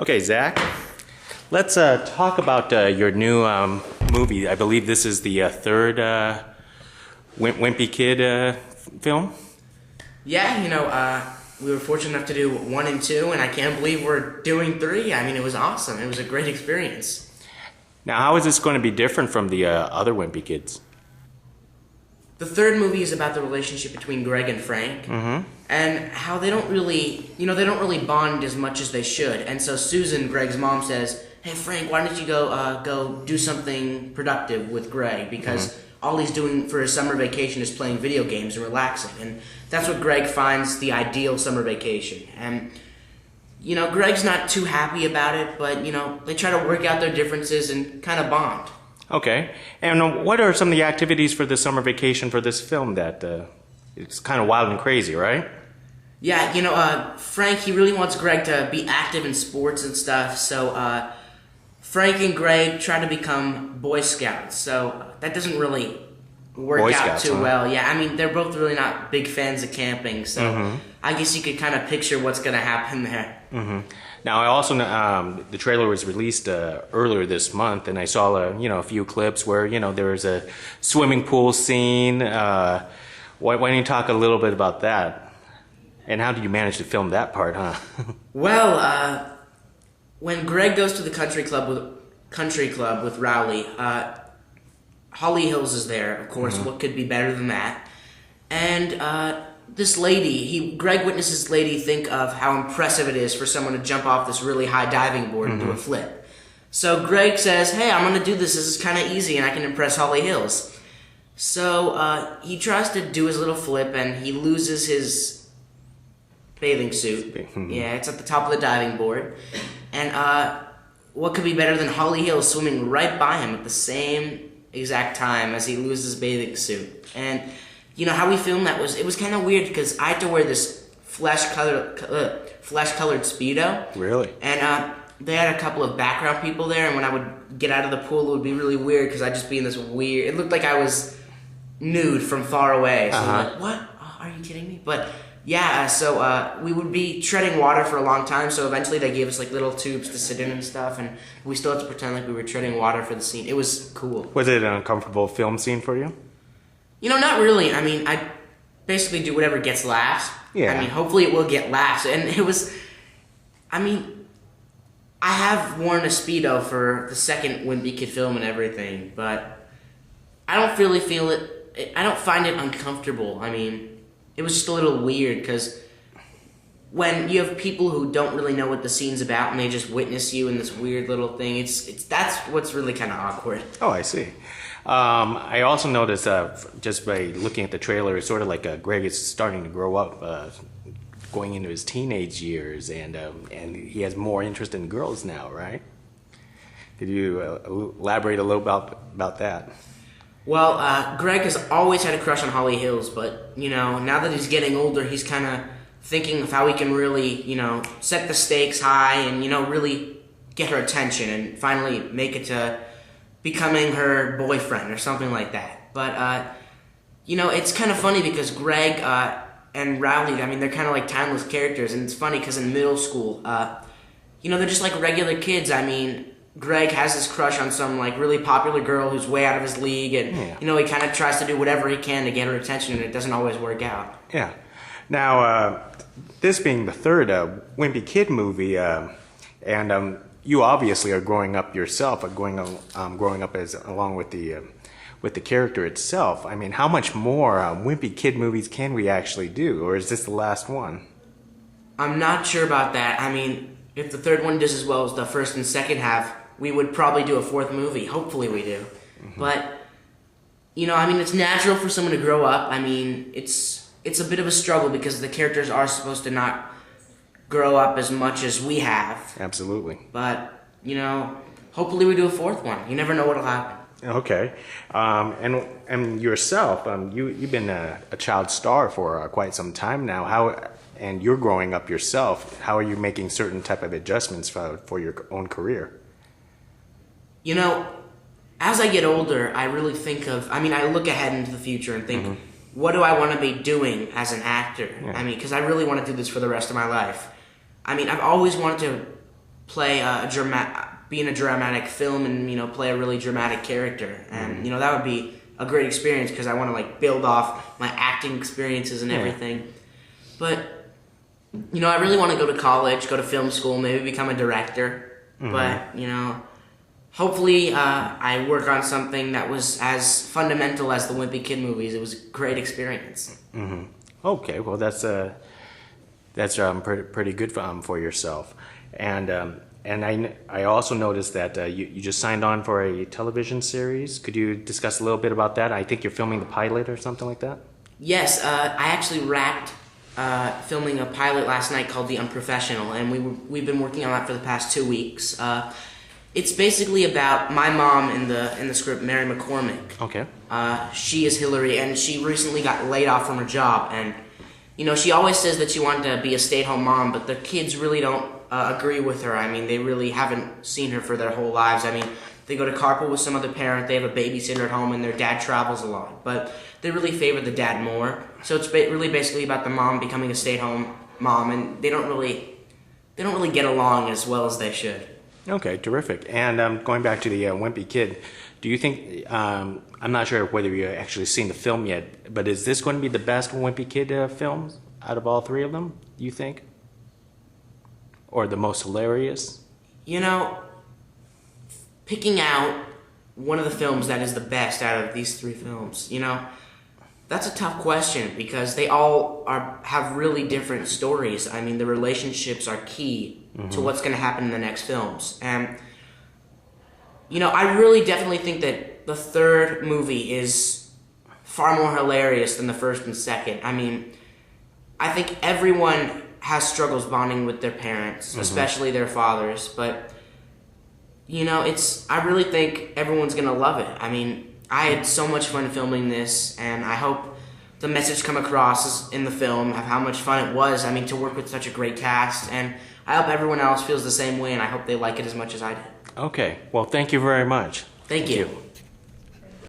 Okay, Zach, let's talk about your new movie. I believe this is the third Wimpy Kid film. Yeah, we were fortunate enough to do 1 and 2, and I can't believe we're doing 3. I mean, it was awesome. It was a great experience. Now, how is this going to be different from the other Wimpy Kids? The third movie is about the relationship between Greg and Frank, and how they don't really, they don't really bond as much as they should. And so Susan, Greg's mom, says, "Hey Frank, why don't you go do something productive with Greg? Because all he's doing for his summer vacation is playing video games and relaxing." And that's what Greg finds the ideal summer vacation. And Greg's not too happy about it, but they try to work out their differences and kind of bond. Okay, and what are some of the activities for the summer vacation for this film that it's kind of wild and crazy, right? Yeah, Frank, he really wants Greg to be active in sports and stuff, so Frank and Greg try to become Boy Scouts, so that doesn't really work out too well. Yeah, I mean, they're both really not big fans of camping, so I guess you could kind of picture what's going to happen there. Now, I also the trailer was released earlier this month, and I saw a few clips where there was a swimming pool scene. Why don't you talk a little bit about that? And how did you manage to film that part, huh? Well, when Greg goes to the country club with Rowley, Holly Hills is there, of course. What could be better than that? And this lady, Greg witnesses this lady think of how impressive it is for someone to jump off this really high diving board and do a flip. So Greg says, "Hey, I'm going to do this. This is kind of easy, and I can impress Holly Hills." So he tries to do his little flip, and he loses his bathing suit. Yeah, it's at the top of the diving board. And what could be better than Holly Hills swimming right by him at the same exact time as he loses his bathing suit? And how we filmed that it was kind of weird because I had to wear this flesh-colored Speedo. Really? And they had a couple of background people there, and when I would get out of the pool, it would be really weird because I'd just be in this weird... It looked like I was nude from far away. So I'm like, what? Oh, are you kidding me? But yeah, so we would be treading water for a long time, so eventually they gave us like little tubes to sit in and stuff, and we still had to pretend like we were treading water for the scene. It was cool. Was it an uncomfortable film scene for you? Not really. I mean, I basically do whatever gets laughs. Yeah. I mean, hopefully it will get laughs. And it was, I mean, I have worn a Speedo for the second Wimpy Kid film and everything, but I don't really feel it, I don't find it uncomfortable. I mean, it was just a little weird because when you have people who don't really know what the scene's about and they just witness you in this weird little thing, that's what's really kind of awkward. Oh, I see. I also noticed, just by looking at the trailer, it's sort of like Greg is starting to grow up, going into his teenage years, and he has more interest in girls now, right? Could you elaborate a little about that? Well, Greg has always had a crush on Holly Hills, but, now that he's getting older, he's kind of thinking of how he can really, set the stakes high and, really get her attention and finally make it to becoming her boyfriend or something like that. But, it's kind of funny because Greg and Rowley, I mean, they're kind of like timeless characters, and it's funny because in middle school, they're just like regular kids. I mean, Greg has this crush on some like really popular girl who's way out of his league, and, he kind of tries to do whatever he can to get her attention, and it doesn't always work out. Yeah. Now, this being the third Wimpy Kid movie, and you obviously are growing up yourself, growing up along with the character itself. I mean, how much more Wimpy Kid movies can we actually do, or is this the last one? I'm not sure about that. I mean, if the third one does as well as the first and second half, we would probably do a fourth movie. Hopefully we do. But, I mean, it's natural for someone to grow up. I mean, it's a bit of a struggle because the characters are supposed to not grow up as much as we have. Absolutely. But, hopefully we do a fourth one. You never know what'll happen. Okay. And yourself, you've been a child star for quite some time now. And you're growing up yourself. How are you making certain type of adjustments for your own career? As I get older, I really think I look ahead into the future and think, what do I want to be doing as an actor? Yeah. I mean, because I really want to do this for the rest of my life. I mean, I've always wanted to play be in a dramatic film and play a really dramatic character, and that would be a great experience because I want to like build off my acting experiences and everything. But I really want to go to college, go to film school, maybe become a director. But hopefully I work on something that was as fundamental as the Wimpy Kid movies. It was a great experience. Okay, well that's pretty good for yourself, and I also noticed that you just signed on for a television series. Could you discuss a little bit about that? I think you're filming the pilot or something like that. Yes, I actually wrapped filming a pilot last night called The Unprofessional, and we've been working on that for the past 2 weeks. It's basically about my mom in the script, Mary McCormick. Okay. She is Hillary, and she recently got laid off from her job, and she always says that she wanted to be a stay-at-home mom, but the kids really don't agree with her. I mean, they really haven't seen her for their whole lives. I mean, they go to carpool with some other parent, they have a babysitter at home, and their dad travels a lot, but they really favor the dad more. So it's really basically about the mom becoming a stay-at-home mom, and they don't really get along as well as they should. Okay, terrific. And going back to the Wimpy Kid, do you think, I'm not sure whether you've actually seen the film yet, but is this going to be the best Wimpy Kid film out of all three of them, you think? Or the most hilarious? Picking out one of the films that is the best out of these three films, that's a tough question because they all have really different stories. I mean, the relationships are key to what's going to happen in the next films. And, I really definitely think that the third movie is far more hilarious than the first and second. I mean, I think everyone has struggles bonding with their parents, especially their fathers, but I really think everyone's gonna love it. I mean, I had so much fun filming this, and I hope the message come across in the film of how much fun it was. I mean, to work with such a great cast, and I hope everyone else feels the same way, and I hope they like it as much as I did. Okay, well, thank you very much. Thank you.